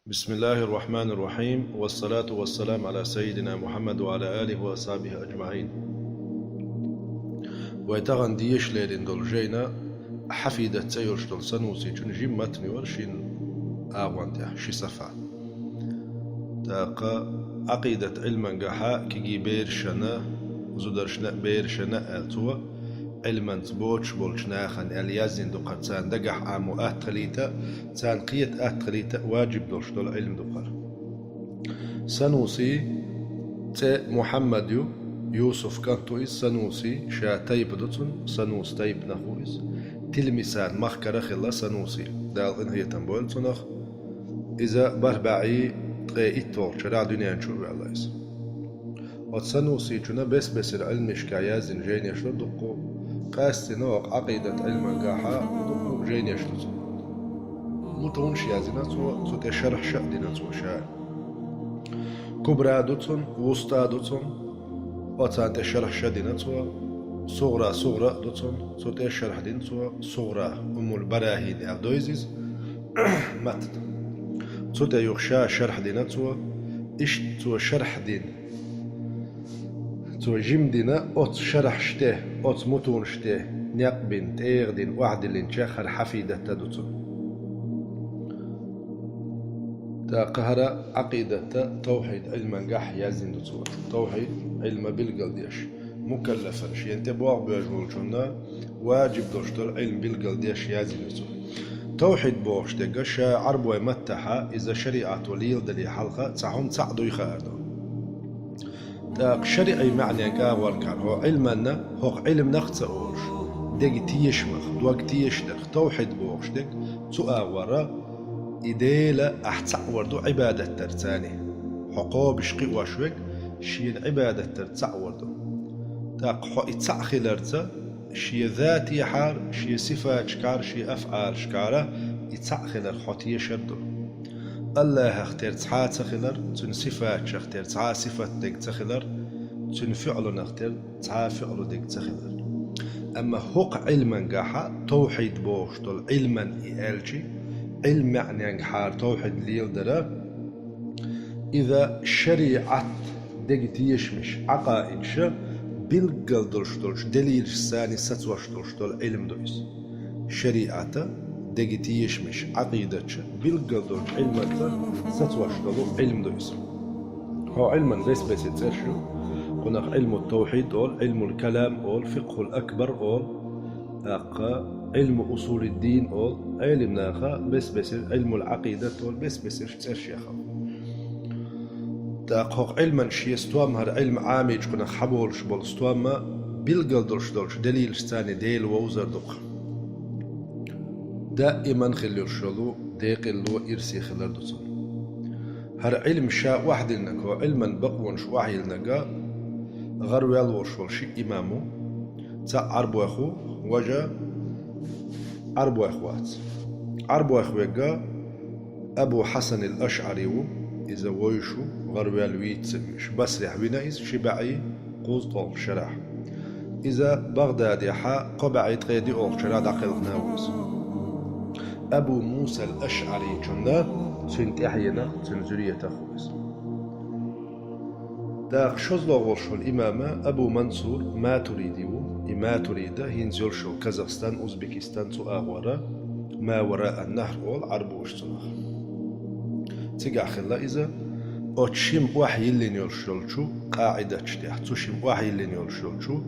بسم الله الرحمن الرحيم، والصلاة والسلام على سيدنا محمد وعلى آله وأصحابه أجمعين. ويتغن ديش ليرين دول جينا حفيدة تسيرش دول سنوسي جنجي متني ورشين آوانتها شي صفا تاقا عقيدة علما قحا كي بير شنا زودرشنا بير شنا ألتوا علما تبوش بولشناخن اليازين دو قرتان دقح عامو أهتخليتا تان قيت أهتخليتا واجب دولش دول علم دو قر سنوسي تي محمد يوسف كانتويس سنوسي شا تيب دوتون سنوس تيب نخويس تلمسان مخكرة خلا سنوسي دال إن هي تنبول تنخ إذا بربعي تغي إتور شرع دنيا نشور علايس وتسنوسي جنا بس العلم شكايازن جين يشتر دقو قاستي نوق عقيدة علم قاحا دقو جين يشتر متونش يازنا تو تشرح شأدنا تو شاء كبرى دوتون وسطى دوتون وتان تشرح شأدنا تو صغرى دوتون تو تشرح دين تو صغرى البراهين أردويزيز ماتت تو تيخشى شرح دينا تو إش تو شرح دين تو جيم دينا أوت شرح شته أوت متون شته نقبن تيغدين وعد الانشاخر حفيدة تدوتون تا قهر عقيدة توحيد علما قح يازين دوتون توحيد علم بالقلديش مكلفا شي انت بواق بيجول جنا واجب دوشتر علم بالقلديش يازين دوتون توحيد بوش دقش عربو متحا إذا شريعة وليل دلي حلقة تعهم تعدو يخاردو تاق شريعي معنى قاور كان هو علمنا هو علم نختأوش دق تيشمخ دوق تيشدخ توحيد بوش دق تؤاورا إديلا أحتعور دو عبادة ترتاني حقوب شقي وشوك شين عبادة ترتعور دو تاق حو إتعخي لرتا شي ذاتي حار شي صفات شكار شي أفعال شكارة يتعخي لرخوتي شردو الله اختير تعا تخلر تن صفات شختير تعا صفات ديك تخلر تن فعل نختير تعا فعل ديك تخلر أما حق علما قاحا توحيد بوش دول علما إيالشي علم معنى حار توحيد ليل درا إذا شريعة ديك تيشمش عقائد شا بالقل دولش دليل ساني ستوش دول علم دويس شريعة دقيتي يشمش عقيدة بالقل دولش علمة ستوش دول علم دويس هو علما بس يتسرشو قناق علم التوحيد أول علم الكلام أول فقه الأكبر أول علم أصول الدين أول علم ناخا بس علم العقيدة أول بس يتسرش يا خو تاقوق علما شي استوام هر علم عامي جكنا خبول شبول استوام بالقل دولش دليل ستاني ديل ووزر دوق دائما خليو شلو ديقلو إرسي خلر دوتون هر علم شاء واحد لنكو علما بقون شواحي لنكا غروال وشول شي إمامو تا عربو أخو وجا عربو أخوات عربو أخوة أبو حسن الأشعري إذا ويشو غروال ويتسمش بسرح بنايز شبعي قوز طول شرح إذا بغداد حا قبعي تغيدي أول شرح داخل ناوز أبو موسى الأشعري جنة سنت أحينا سنزورية أخوز داخ شزلو غرشو الإمامة أبو منصور ما تريديو ما تريد هنزول شو كازاخستان أوزبكستان تو أغورا ما وراء النهر أول عربوش تنخ تيجا خلا إذا أتشيم وحي اللي نيولشولشو قاعدة تشتيح تشيم وحي اللي نيولشولشو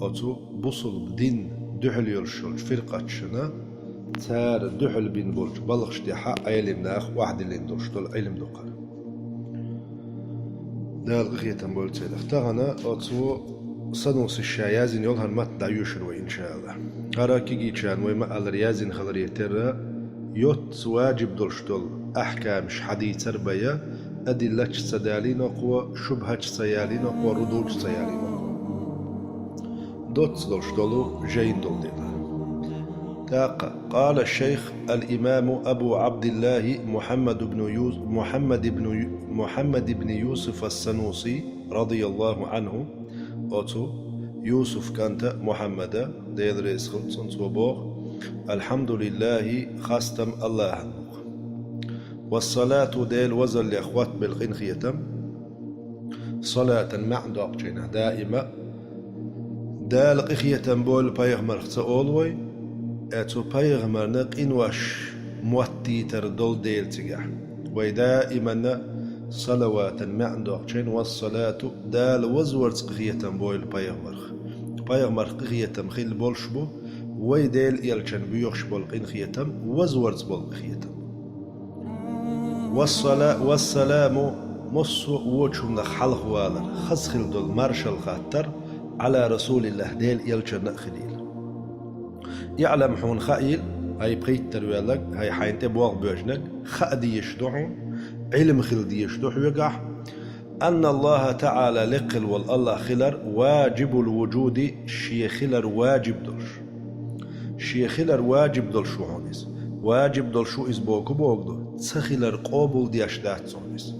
أتو بوصل بدين دحل يولشولش فرقة شنا تار دحل بين بولش بلغ شتيحا علم ناخ واحد اللي ندوشتول علم دوقر دال غيتا بولت اختارنا أتو صنوس الشايازين يولهن مات دعيوشر وإن شاء الله هراكي جيتشان ويما الريازين خلريتر يوت واجب دولشتول أحكام حديث تربية أدلة سدالين وقوة شبهة سيالين وقوة ردود سيالين دوت دولشتولو جين دولدين قال الشيخ الإمام أبو عبد الله محمد بن يوسف السنوسي رضي الله عنه أوتو يوسف كانت محمد ديل رئيس خلصن صبوغ الحمد لله خاستم الله والصلاة ديل وزن لأخوات بالقين خيتم صلاة معدوق جينا دائما دال قخيتم بول بايغمر خصاولوي اتو بايغمر نقين واش موتي تردول ديل تجاه ودائما صلوات معدوق جين والصلاة دال وزورت قخيتم بول بايغمر قخيتم خيل بولشبو ويديل يلشن بيوخش بالقين خيتم وزورت بالقخيتم والسلام مصو وجهنا حلق والا خسخل دول مارشال خاطر على رسول الله ديل يلشن خليل يعلم حون خائل هاي بقيت ترويلك هاي حينتي بواق بوجنك خأدي يشدعون علم خلدي يشدح ويقع أن الله تعالى لقل والله خلر واجب الوجود شي خلر واجب دولش شي خلر واجب دول شو هونيس واجب دول شو إزبوكو بوغدو تسخلر قابل ديشدات سونيس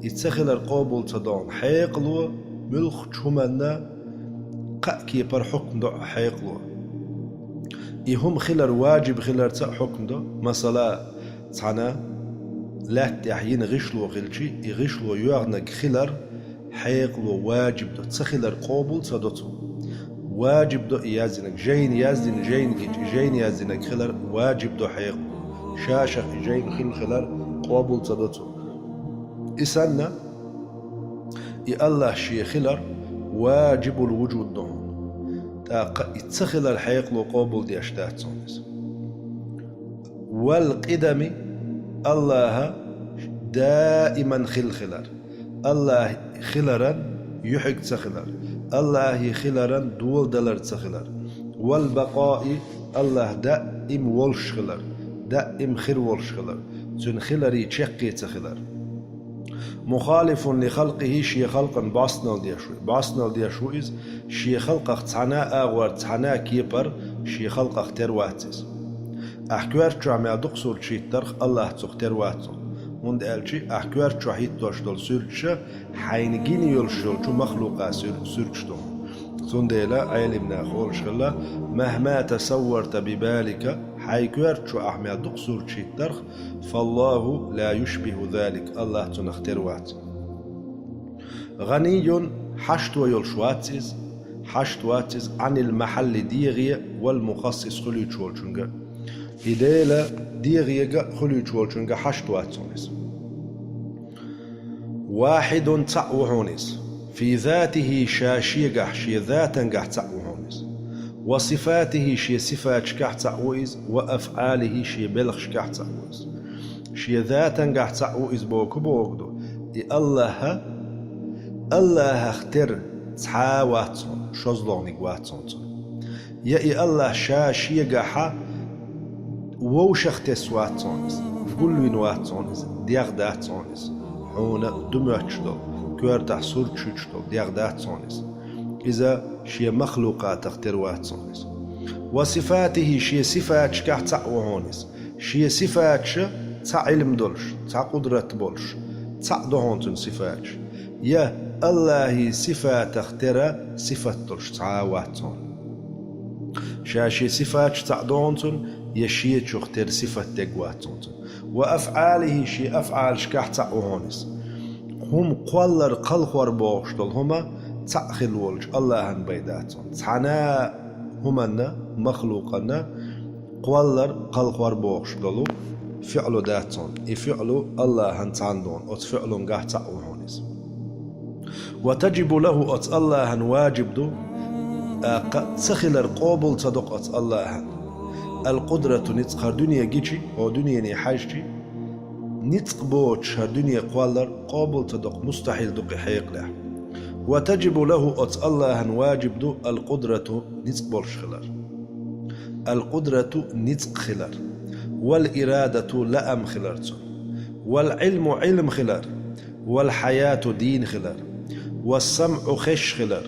يتسخلر قابل تدون حيقلو ملخ شمنا قاكي بر حكم دو حيقلو يهم خلر واجب خلر تا حكم دو مثلا تانا لا تحين غشلو غلشي يغشلو يغنق خلر حيقلو واجب دو تسخلر قابل تدوتو واجب دو يازنك جين يازن جين يازنك خلر واجب دو حيق شاشة جين خلر قابل تدتو إسانا الله شي خلر واجب الوجود دون يتسخل الحيق لو قابل دي أشتات صونس والقدم الله دائما خلر الله خلرا يحق تخلر الله خلرا دول دلر تخلر والبقاء الله دائم ولش خلر دائم خير ولش خلر زن خلري تشقي تخلر مخالف لخلقه شي خلقا باصنال ديشويز شي خلق اختنا اغور تحنا كيبر شي خلق اختر واتس احكوار جامع دقصور شي ترخ الله تختر واتس und elçi ahkwer çahit doşdol sürçe haynigini yolşol çu mahluqa sürçdol sondela alimna xolşla mahma tasawwarta bibalika haykwer çu ahmed duqsur çittarx fallahu la yushbihu zalik Allah tunakhtir wat غني حشت ويلشواتز حشت واتز عن المحل ديغي والمخصص خلي تشولشنجا إديلا ديغيغا خلي تشولشنجا حشت واتسونيس واحد تعوهونيس في ذاته شاشيغا شي ذاتنجا تعوهونيس وصفاته شي صفات شكا تعويز وأفعاله شي بلغ شكا تعويز شي ذاتنجا تعويز بوكو بوغدو الله اختر تحا واتسون شوزلونيك واتسون يا الله شاشيغا حا ووشختس واتسونس فقلوين واتسونس ديغداتسونس حونا دمواتشدو كورتح سورتشدو ديغداتسونس إذا شي مخلوقات اختر واتسونس وصفاته شي صفات شكاح تعوهونس شي صفات تع علم دولش تع قدرة بولش تع دهونتن صفات يا الله صفات اختر صفات دولش تع واتسون شاشي صفات تع دهونتن يشيء شختر صفة تجواتون وأفعاله شيء أفعال شكاح تعوهونس هم قولر قلخور بوشتل هما تأخل ولج الله هن بيداتون تحنا هما مخلوقنا قولر قلخور بوشتلو فعلو داتون يفعلو الله هن تعندون أتفعلون قاح تعوهونس وتجب له أت الله هن واجب دو تخلر قابل صدق أت الله هن القدرة نتق دنيا جيشي أو دنيا نحاجتي نتق بوش دنيا قوالر قابل تدق مستحيل دق حيق له وتجب له أت الله واجب دو القدرة نتق بولش خلر القدرة نتق خلر والإرادة لأم خلرتون والعلم علم خلر والحياة دين خلر والسمع خش خلر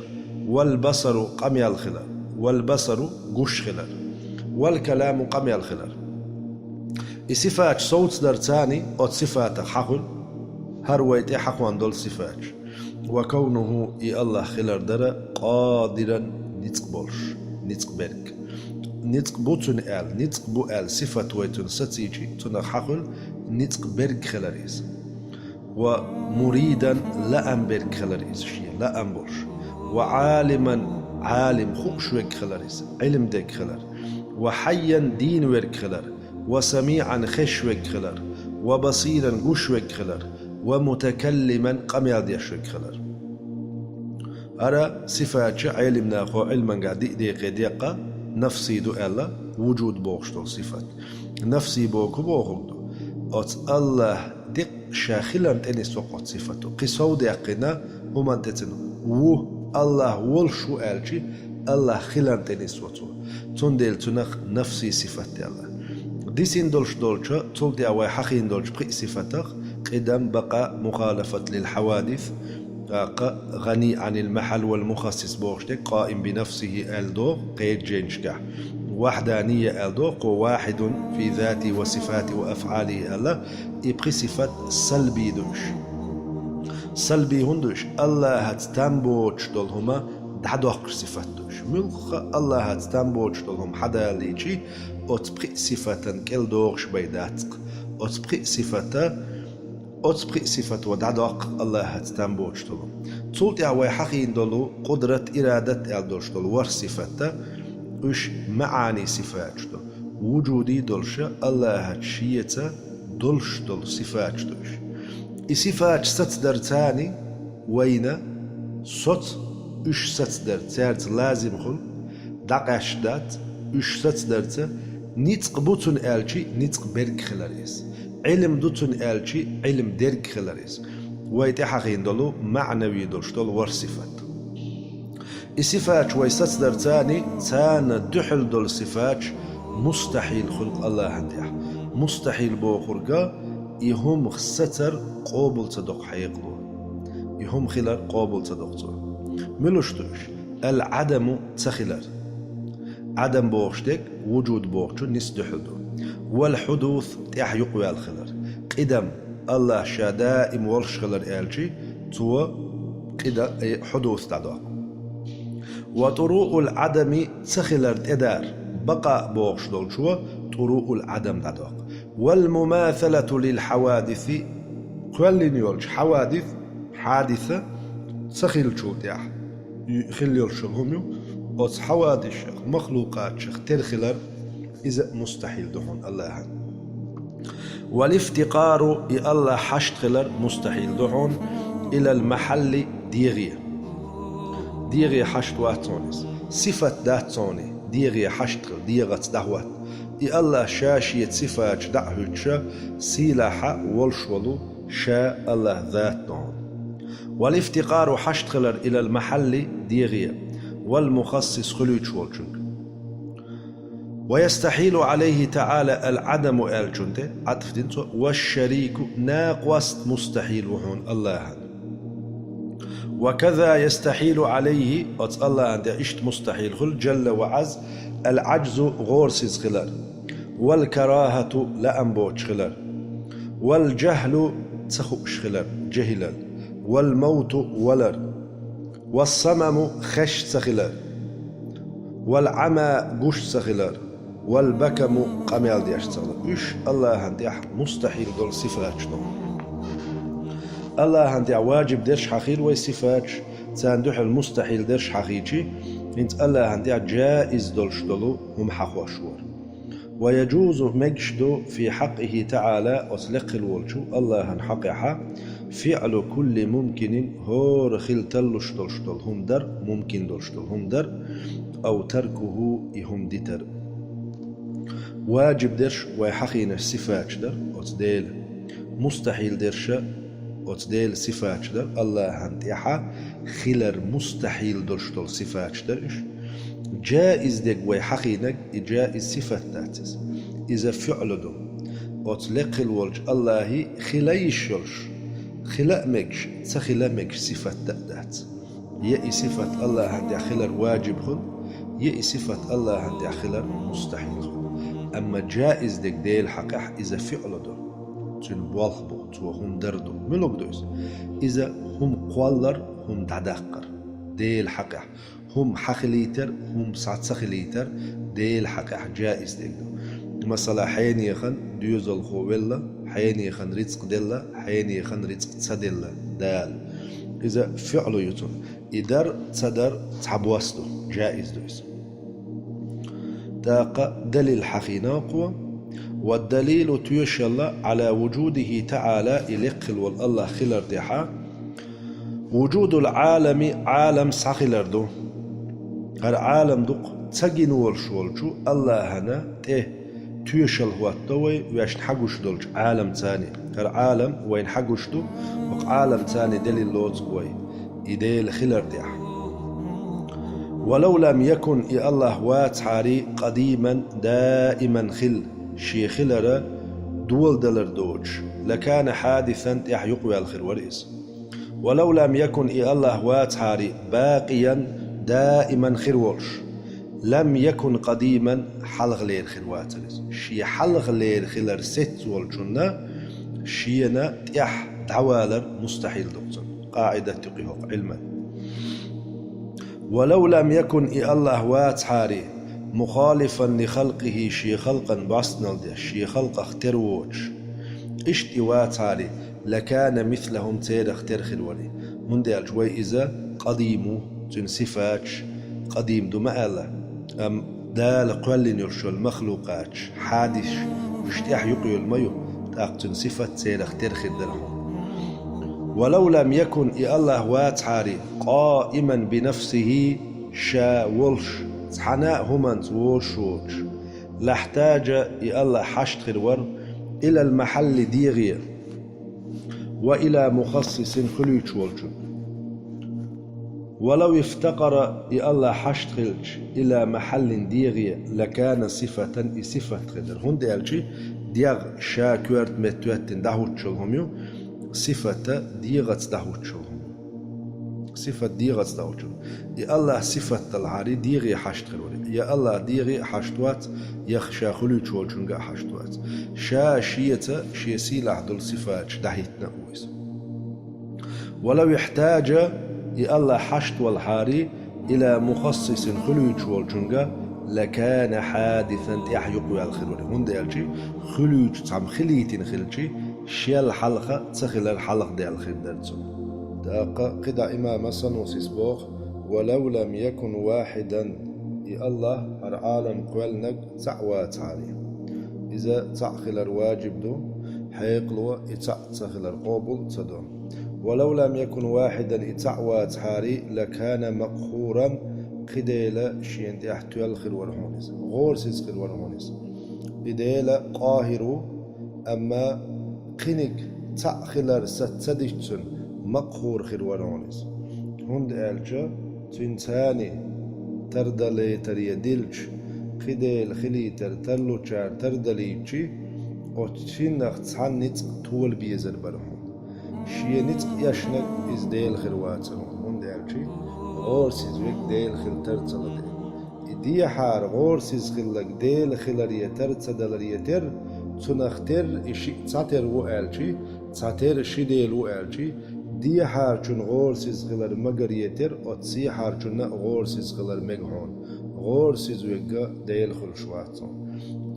والبصر قميال خلر والبصر قش خلر والكلام قمي الخلر صفات صوت درتاني أو صفات حقل هرويت حقوان دول صفات وكونه الله خلر درا قادرا نتقبلش نتقبلك نتق بوتن نتق بو صفة ويتن ستيجي تنخخل نتق برق خلريز ومريدا لا أمبرق خلريز شيء لا أمبرش وعالما عالم خوش ويك خلريز علم ديك خلر وحيا دين ويك خلر وسميعا خش ويك خلر وبصيرا قش ويك خلر ومتكلما قميال ديش ويك خلر أرى صفات علمنا خو علما قاعد دقيقة نفسي دو ألا وجود بوغشتل صفات نفسي بوغ بوغدو أت الله دق شاخلا تاني سوقت صفاته قصو دقنا هما تتنو الله ولشو ألشي الله خلا تاني سوقته تندل تنخ نفسي صفات الله ديسين دولش دولشا تولدي أواي حقين دولش بقي صفاتك قدم بقى مخالفة للحوادث غني عن المحل والمخصص بوغشتك قائم بنفسه ألدو قيد جينشكا وحدانية ألدو واحد في ذاته وصفاته وأفعاله الله يبقي صفات سلبي دوش سلبي هندوش الله هتستنبوش دولهما دعدوك صفات دوش ملخ الله هتستنبوش دولهم حدا ليشي أتبقي صفاتا كل دوغش بيداتك أتبقي صفة ودعدوك الله هتستنبوش دولهم تولت يعوي حقين دولو قدرة إرادة ألدوش دول ور صفاتا وش معاني صفات دول وجودي دولش الله هتشيتا دولش دول صفات دوش صفات ستدر تاني وين صوت وش ستدر تارت لازم خل دقاش دات وش ستدر نيتق بوتن ألشي نيتق برق خلاليس علم دوتن ألشي علم درق خلاليس ويتحقين دولو معنوي دولش دول ور صفات الصفات ويستدر تاني تان دحل دول صفات مستحيل خلق الله عندها مستحيل بو خلقا يهم ستر قابل صدق حيقلو يهم خلال قابل صدق ملوشتوش العدم تخلال عدم بوغشتك وجود بوغشو نسدحدو والحدوث تح يقوى الخلال قدم الله شا دائم ورش خلال آلشي تو قدم حدوث تعدو وطروق العدم تخلال إدار بقى بوغش دول شو طروق العدم تعدو والمماثلة للحوادث كل نيولش حوادث حادثة تخيل شو تاح يخلي الشغل هم حوادث مخلوقات شخ ترخلر إذا مستحيل دهون الله والافتقار إلى الله حشت خلر مستحيل دهون إلى المحل ديغي حشت واتونس صفة داتوني ديغي حشت خل ديغت دهوات إلى الله شاشية صفات دعهتش سلاح والشولو شاء الله ذات دهون والافتقار حشت خلر إلى المحل ديغي والمخصص خلوش والجنك ويستحيل عليه تعالى العدم الجنة عطف دينتو والشريك ناقوست مستحيل وهون الله وكذا يستحيل عليه الله عند اشت مستحيل خل جل وعز العجز غورسز خلال والكراهة لأنبوش خلال والجهل تخوش خلال جهلال والموت ولر والصمم خش سخلال والعمى قش سخلال والبكم قميال ديش سخلال إيش الله هنديح مستحيل دول صفات شنو الله هنديح واجب ديش حقير وصفات تاندوح المستحيل ديش حقيقي انت الله هنديح جائز دول شدلو هم حقوا شوار ويجوز مجشدو في حقه تعالى أطلق الولشو الله هنحقها فعل كل ممكن هو خلتل شدل هم در ممكن دول شدل هم در أو تركه يهم ديتر واجب درش ويحقين الصفات در أتديل مستحيل درش أتديل صفات در الله هنتيحا خلر مستحيل درش دل صفات درش جائز دك ويحقينك جائز صفات تاتس إذا فعل دو أطلق الولج الله خليشلش خلاء مكش تخلا مكش صفات تأدات يأي صفة الله عند خلر واجب خل يأي صفة الله عند خلر مستحيل خل أما جائز دك ديل حقح إذا فعل دو تن بالخبط وهم دردو ملوك دوز إذا هم قوالر هم دعداقر ديل حقح هم حخليتر هم ساعت سخليتر ديل حق جائز ديل مثلا حين يخن ديوزل خويلا حين يخن رزق ديلا حين يخن رزق تصديلا دال إذا فعله يتون إدر تصدر تحبوسته جائز دويس تاق دليل حقيناقوة والدليل تيشل على وجوده تعالى إلقل والله خلر دحا وجود العالم عالم سخلردو العالم دوق تسجن والشولشو الله هنا تيشل هو التوي ويش حقوش دولش عالم ثاني العالم وين حقوش دو وعالم ثاني دليل لوز قوي إديل خلر دح ولو لم يكن الله واتحاري قديما دائما خل شي خلر دول دلر دوج لكان حادثا يقوى الخير ورئيس ولو لم يكن الله واتحاري باقيا دائما خير ورش لم يكن قديما حلغ لير خير واترز شي حلغ لير خلر ست والجنة شينا تيح دوالر مستحيل دكتور قاعدة تقيهق علما ولو لم يكن الله واتحاري مخالفا لخلقه شي خلقا باستنال ده شي خلق اختر ووش اشتي واتحاري لكان مثلهم تير اختر خلوري من دي الجوي إذا قديمو تن صفاتش قديم دو مآلا أم دال قولين يرشو المخلوقات حادث اشتيح يقيو الميو تاقتن صفات تير اختر خلوري ولو لم يكن الله واتحاري قائما بنفسه شا ولش حناء همانت وشوش لاحتاج الله حشت خلور إلى المحل ديغير وإلى مخصص خلوش ولشو ولو افتقر الله حشت خلش إلى محل ديغير لكان صفة خدر هون ديالشي ديغ شا كورت متوتن دهوتشلهم يو صفة ديغت دهوتشلهم صفة ديغت دهوتشلهم يا الله صفة العاري ديغي حشت خلوري يا الله ديغي حشتوات يخشى خلوش ولشنقا حشتوات شا شيتا شي سيلح دول صفات دهيتنا ويس ولو يحتاج يا الله حشت والحاري إلى مخصص خلوش ولشنقا لكان حادثا يقوى الخلوري هون ديالشي خلوش تعم خليتين خلشي شيال حلقة تسخل الحلق ديال الخدرتو داقة قدع إمام سنوسيس بوخ ولو لم يكن واحدا الله العالم قولنك تعوات عليه إذا تعخل الواجب دو حيقلوا تسخل القابل تدوم ولو لم يكن واحدا تعوات حاري لكان مقهورا قديلا شين تحتوى الخير والهونس غورسيس خير والهونس قديلا قاهرو أما قنق تأخلر ستدشتن مقهور خير والهونس هند ألجا تنتاني تردلي تريدلش قديل خليتر ترلوشار تردليتشي وتشينخ تحن نتق طول بيزر برهون شي نتق يشنك إز ديل خير واترون هند ألجي غورسيز ويك ديل خير ترتلدي دي حار غورسيز خلق ديل خلرية ترتدلرية تنختر إشي تاتر وآلشي تاتر شديل وآلشي دي حارچون غورسيز غلر مغريتر أتسي حارچون غورسيز غلر مغهون غورسيز ويقا ديل خلشواتون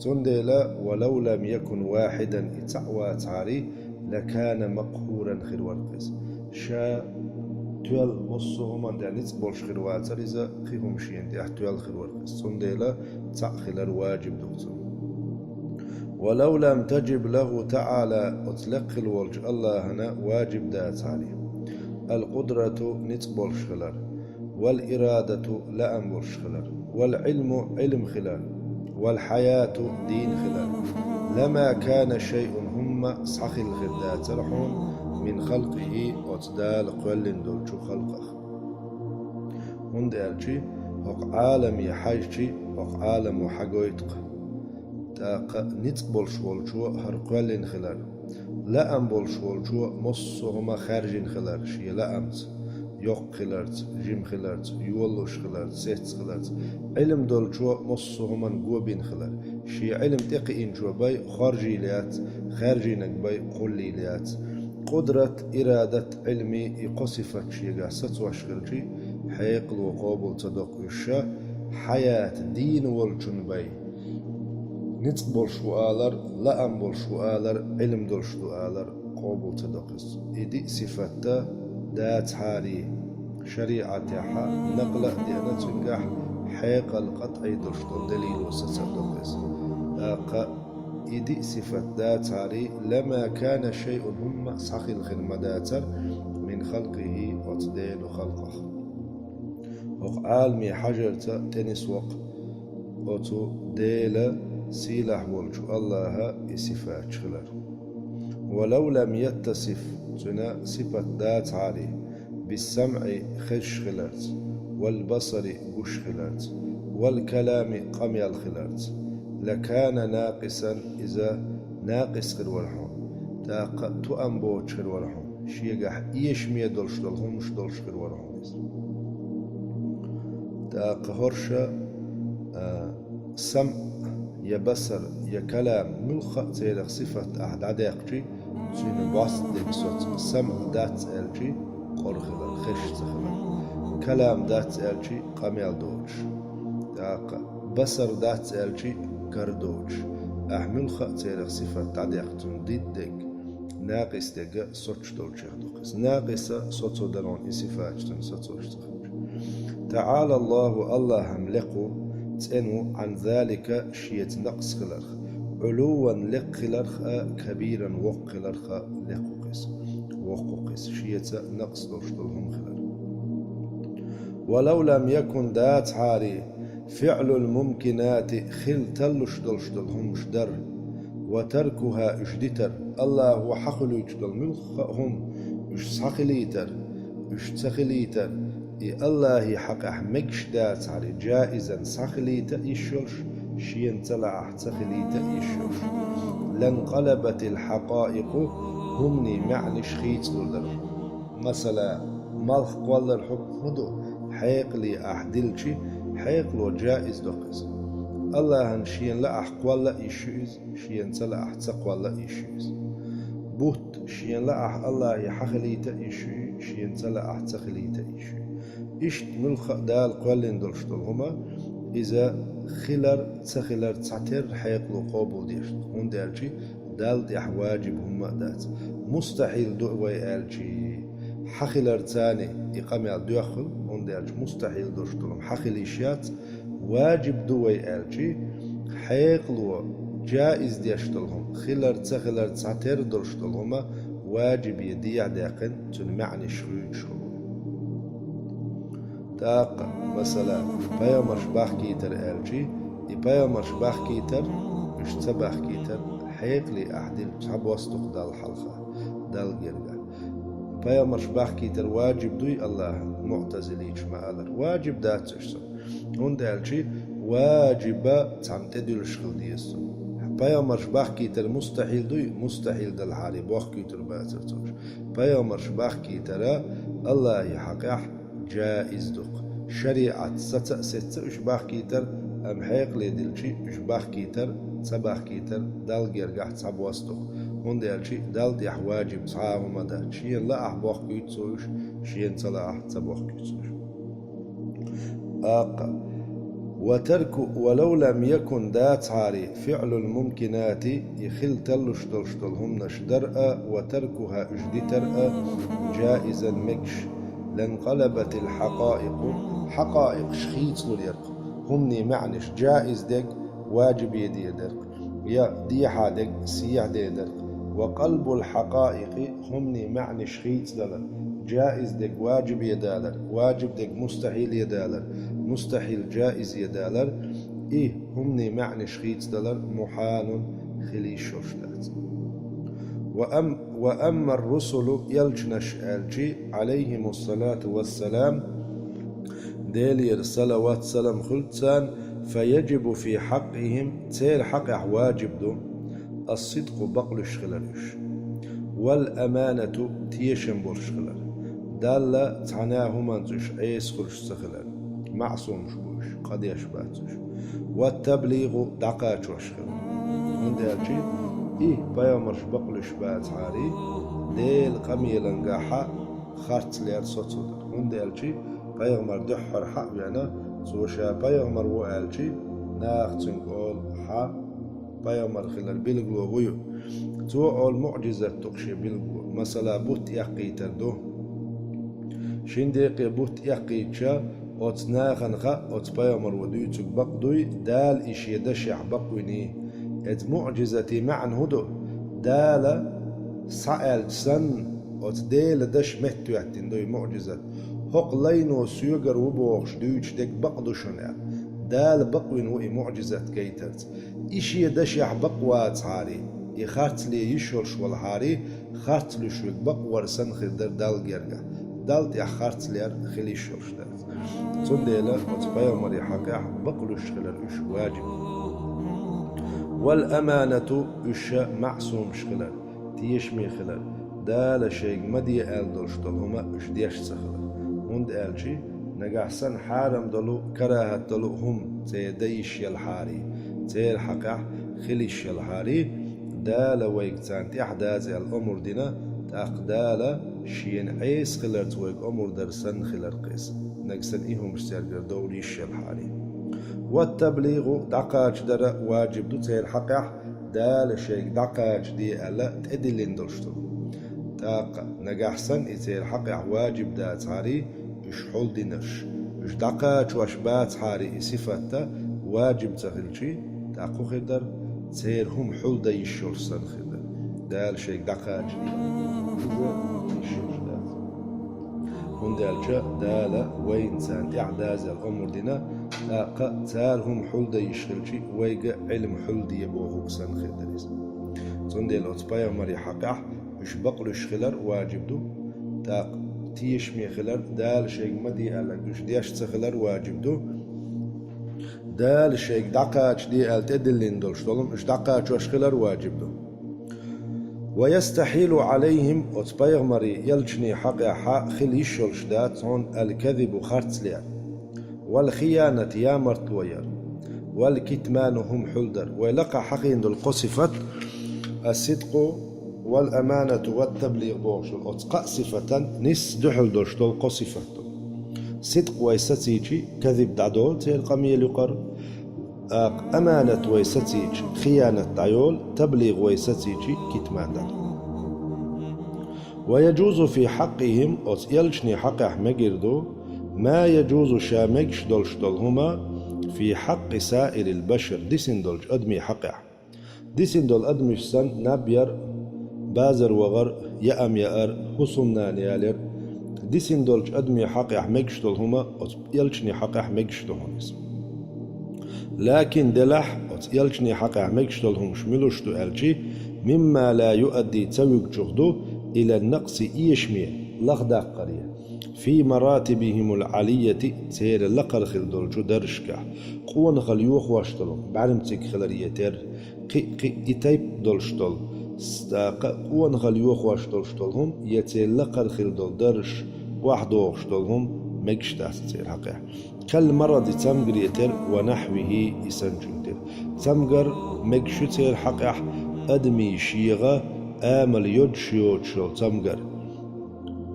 تون ديلا ولو لم يكن واحدا اتعوى تعري لكان مقهورا خير ورقس شا توال بصهم عند نتبولش خير واتر إذا خيهم شين دي توال خير ورقس تون ديلا تأخل الواجب دكتور ولو لم تجب له تعالى أطلق الولج الله هنا واجب دات عليه القدرة نتبول خلال والإرادة لا أنبول خلال والعلم علم خلال والحياة دين خلال لما كان شيء هم صح الغداء ترحون من خلقه أتدال قول دولشو خلقه هند ألشي وق عالم يحيشي وق عالم وحقويتق تاق نتقبل شوالشو هرقوالين خلال لا أنبول شوالشو مصهما خارجين خلال شي لا أمت يوق خلالت جيم خلالت يولوش خلالت سيت خلالت علم دولشو مصهما قوبين خلال شي علم تقين جو باي خارجي ليات خارجينك باي قولي ليات قدرة إرادة علمي يقصفت شي قاسات واشغل شي حيق الوقوب تدق إشا حياة دين والجنبي نتق بالشوالر لا أم بالشوالر علم بالشوالر قوبل تدقس إدي صفتا دات حاري شريعة حا نقل دينا تنجح حيق القطع دشتو دليل وستصدقس إدي صفت دات حاري لما كان شيء هم سخي الخدمة من خلقه وتديل خلقه وعالمي حجرت تنس وق وتو ديل سيلح والجو الله صفات شغلر ولو لم يتصف تنا صفة ذات عليه بالسمع خش خلرت والبصر قش خلرت والكلام قمي خلرت لكان ناقصا إذا ناقص خير ورحم تأنبوش خير ورحم شيقح إيش دولش دولهم مش دولش خير ورحم هرشا سمع يا بصر يا كلام ملخ زي صفة أحد عداقتي زين باست ديكسوت سمع دات ألجي قرخلا خش تخلا كلام دات ألجي قميل دوش بصر دات ألجي كردوش أحمل خ زي صفة عداقتون ديدك ناقص دقة صوتش دوش يخدوقس ناقصة صوتو دلون صفاتون صوتوش تخرج تعالى الله ملقو تنو عن ذلك شيت نقص خلرخ علوا لق خلرخ كبيرا وق خلرخ لقوقس وقوقس شيت نقص دوشتلهم خلر ولو لم يكن دات حاري فعل الممكنات خل تلش دلشتلهم شدر وتركها اجدتر الله وحقل يجدل ملخهم اش سخليتر اش تخليتر الله حق أحمقش دات على جائزا سخليت إيشوش شين تلع سخليت إيشوش لانقلبت الحقائق همني معني شخيت لولر مثلا مالخ قوال الحكم خدو حيق لي أحدلشي حيق لو جائز دقز الله هنشين لا أحقوال لا إيشوز شين تلع أحتقوال لا إيشوز بوت شين لا الله يحخليت إيشو شين تلع أحتخليت إيشو إشت ملخ دال قولين دولشتل هما إذا خلر تعتر حيق لو قابل ديشت هون دالشي دال دي واجب هما دات مستحيل دوئي آلشي حخلر تاني إقامة دوخل هون دالش مستحيل دولشتلهم حخليشيات واجب دوئي آلشي حيق لو جائز ديشتلهم خلر تعتر دولشتل هما واجب يديع داقن تنمعني شغل تاق مثلا بيامر شباح كيتر آلجي بيامر شباح كيتر مش تباح كيتر حيق لي أحدل تحب وسطق دال حلقة دال جرقة بيامر شباح كيتر واجب دوي الله معتزليش ما قدر واجب دات تشتر هون دالجي واجب تعمتدل الشغل ديستو بيامر شباح كيتر مستحيل دوي مستحيل دال حالي بوخ كيتر باتر توش بيامر شباح كيتر الله يحقح جائز دق شريعة ستأسس إشباح كيتر أم حيق ليدلشي إشباح كيتر تباح كيتر دال جرجح تسعب وسطق هون دالشي دال ديح واجب صعاب مدى شين لا أحبوخ كيتسوش شين تلا أحتبوخ كيتسوش وترك ولو لم يكن دات عاري فعل الممكنات يخل تلش دلشتلهم نشدرأ وتركها اجدترأ جائزا مكش لانقلبت الحقائق حقائق شخيص لليرق همني معنش جائز دق واجب يدي درق يا دي حادق سيح دي درق وقلب الحقائق همني معنش شخيص دلر جائز دق واجب يدالر واجب دق مستحيل يدالر مستحيل جائز يدالر همني معنش شخيص دلر محال خلي شوشتات وأما الرسل يلجنش آلجي عليهم الصلاة والسلام ديلير صلوات سلام خلتان فيجب في حقهم تير حق واجب دو الصدق بقلش خلالش والأمانة تيشن برش خلال دالة تعناهما انتش عيس خلش سخلال معصوم شبوش قد يشباتش والتبليغ دقاش وشخلال عند آلجي بيامرش بقلش بات عاري ديل قميلا قاحا خارت لير صوتو هون ديلشي بيغمر دحر حق يعني سوشا بيغمر وقالشي ناختن قول حق بيغمر خلال بلغلو غيو تو أول معجزة تقشي بلغلو مثلا بوت يقي تردو شنديقي بوت يقي تشا أوت ناخنخا أوت بيغمر ودويتك بقدوي دال إشي دشح بقويني اد معجزتي معن هدو دال سأل سن أوت ديل دش مهتو يعتين دوي معجزة هق لينو سيوغر وبوغش دويتش ديك بقدو شنع دال بقوين وإي معجزة كيترت إشي دشح بقوات هاري يخارت لي يشولش والهاري خارت لي شوك بقور سن خدر دال جرجع دالت يخارت لي خلي شولش دالت تنديلا وتبايا مري حقا بقلوش خلال إش واجب والأمانة إش معصوم شخلال تيشمي خلال دال شيء مدي آل دلشتل هما إش ديش سخلال هند آلشي نجحسن حارم دلو كراهة دلو هم تيديش يالحاري تير حقا خليش يالحاري دال ويكتان تحداز الأمر دينا تأقدال شين عيس خلال تويق أمر درسن خلال قيس نجسن إيهم استيرجر دوليش يالحاري والتبليغ دقاج در واجب دو تير حقا دال شيء دقاج دي ألا تأدلين دلشتل تاق نجحسن إتير حقا واجب دات هاري إش حول دينش إش دقاج واشبات هاري صفتا واجب تغلشي تاقو خدر تير هم حول دا يشور سن خدر دال شيء دقاج دي هون دالجا دالا وين سان إعداز الأمر دينا تاق تالهم حول دا يشغلشي ويقع علم حول دي يبوغوك سن خدريس تون ديل أطبايا مري حقا إش بقلو شخلر واجب دو تاق تيشمي خلر دال شيء مدي ألك إش ديش تخلر واجب دو دال شيء دقاج دي أل تدلين دولشتولم إش دقاج وشخلر واجب دو ويستحيل عليهم أطبايا مري يلجني حقا حق خليشولش دات هون الكذب خارتليا والخيانة يا مرتوير والكتمان هم حلدر ويلقى حقين دول قصفت الصدق والأمانة والتبليغ بوغش الأتقاء صفة نس دحل دوشتول قصفت صدق ويستيجي كذب دعدول تيل قميل يقر أمانة ويستيج خيانة دعيول تبليغ ويستيجي كتمان دعدول ويجوز في حقهم يلجني حقه مجردو ما يجوز شامكش دولشتول هما في حق سائر البشر ديسن دولج أدمي حقه ديسن دول أدمش سن نبير بازر وغر يأم يأر حسنان يالر ديسن دولج أدمي حقه مجشتول هما يلجني حقه مجشتول هونس لكن دلح يلجني حقه مجشتول هم شملوشتو ألجي مما لا يؤدي تسويق جهدو إلى النقص إيشمي لغداق قرية في مراتبهم العالية تير لقر خلدول جدرشكا قوان خليوخ واشتلهم بعلمتك خلالية تير قي إتايب دولشتل قوان خليوخ واشتلهم يتير لقر خلدول درش واحد واشتلهم مجشتات تير حقيقة كالمرض تمقر يتير ونحوه إسانجوتير تمقر مجشو تير حقيقة أدمي شيغة آمل يدشيوتشل تمقر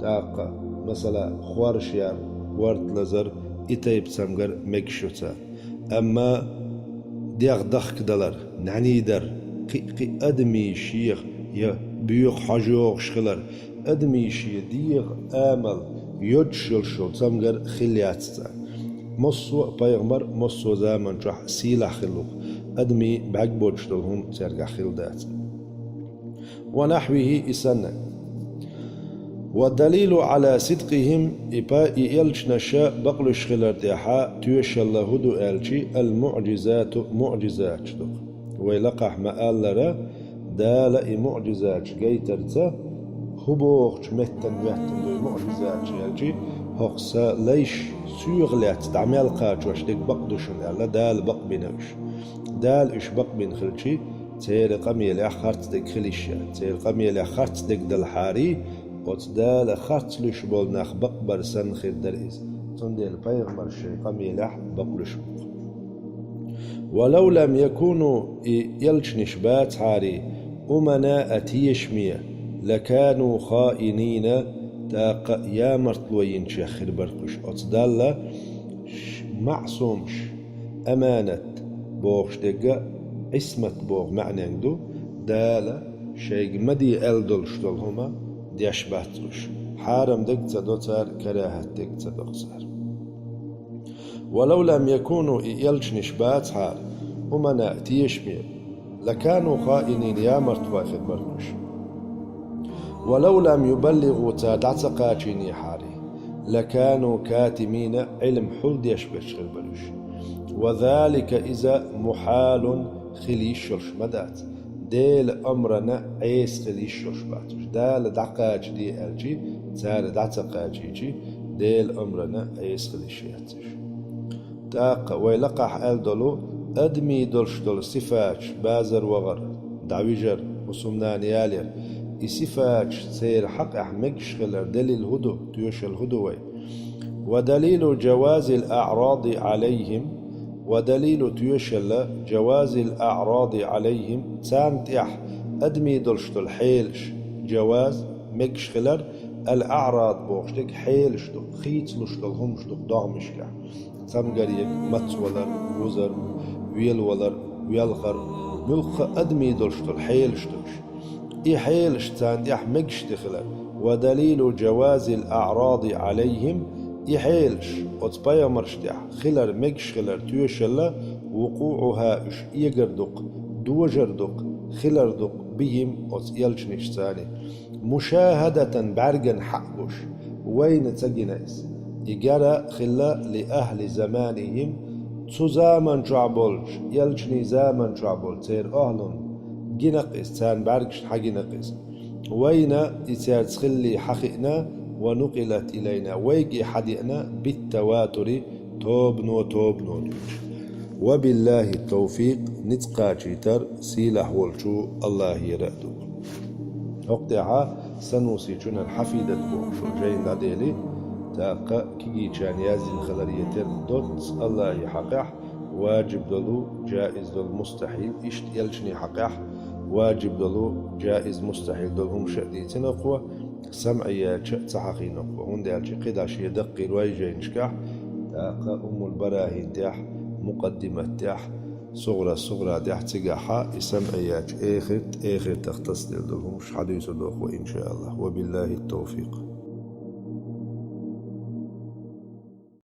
تاقا مثلا خوارشيار ورد لزر إتايب تمقر مجشوتا أما ديغ دخك دلر نعني در قي أدمي شيخ يا بيوخ حجوغ شخلر أدمي شي ديغ آمل يدشل شل تمقر خلياتتا مصو بيغمر مصو زامن جح سيلح خلوق أدمي بعقبوجتلهم ترجع خلدات ونحوه إسنة والدليل على صدقهم إبا يلجنشا بقلش خلرتيحا تيوش الله هدو ألجي المعجزات معجزات ويلقح مآل لرا دال معجزات جيترتا هبوغ مهتن دوي معجزات ألجي هقصا ليش سيغلات دعمال قاج واش ديك بقدوشن ألا دال بق بنوش دال إش بق بن خلشي تير قميل خارت ديك خليشا تير قميل خارت ديك دالحاري وتدال خارت لش بول ناخ بقبر سن خير دريز تنديل بيغمر شي قميل بقلش بق ولو لم يكونوا يلجنش بات حاري أمناء تيشمية لكانوا خائنين تاق يا مرتلوين شيخر برقش أتصدال معصومش أمانة بوغش دقا اسمة بوغ معنى دو دالة شيء مدي ألدل شتلهما ديش باترش حارم دق تدوتار كراهة دق تدوتار ولو لم يكونوا يلش نشبات حار ومنا تيشمير لكانوا خائنين يا مرتبا خبرنش ولو لم يبلغوا تادعتقاتشيني حاري لكانوا كاتمين علم حل ديش خبرنش وذلك إذا محال خليشش مدات ديل أمرنا عيس خليشش باتش دال دعقاج دي ألجي تال دعتقاجيجي ديل أمرنا عيس خليشياتش تاق ويلقح ألدلو أدمي دلش دل صفاش بازر وغر دعويجر وسمنان يالير صفاش سير حق أحمقش خلر دليل هدو تيوش الهدوي ودليل جواز الأعراض عليهم ودليل تيوشل جواز الأعراض عليهم تانت أدمي دلش دل حيلش جواز مكش خلر الأعراض بوغشتك حيلش دل خيتلش دل همش دل ضغمشكا تمغريك مت ولر وزر ويل ولر ويلغر ملخ أدمي دلش دل حيلش دلش حيلش تانت مكش دخلر ودليل جواز الأعراض عليهم يحيلش أتبايا مرشتح خلر مكش خلر تيوشلا وقوعها إش يجردق دوجردق خلردق بهم أتيلش نشتاني مشاهدة برجن حقش وين تجنيس إجارة خلا لأهل زمانهم تزامن شعبولش يلشني زامن شعبول تير أهلن جنقس تان برجش حجنقس وين إتيار تخلي حقنا ونقلت إلينا ويجي حدينا بالتواتر توبنو وبالله التوفيق نتقى جيتر سيلح والشو الله يرأدو وقتها سنوسي الحفيدة بوشو جاين لديلي تاقا كيجي جان يازين خلريتر دوت الله يحقح واجب دلو جائز دل مستحيل إشت يلشني حقح واجب دلو جائز مستحيل دلهم شأديتين أقوى سمعية تحقي نقوى هون ديالشي قداش يدقي الوايجي نشكح تاقا البراهين تاح مقدمة تاح صغرى تاح تقاحا سمعية آخر تختص دلهم حديث الأخوة إن شاء الله وبالله التوفيق.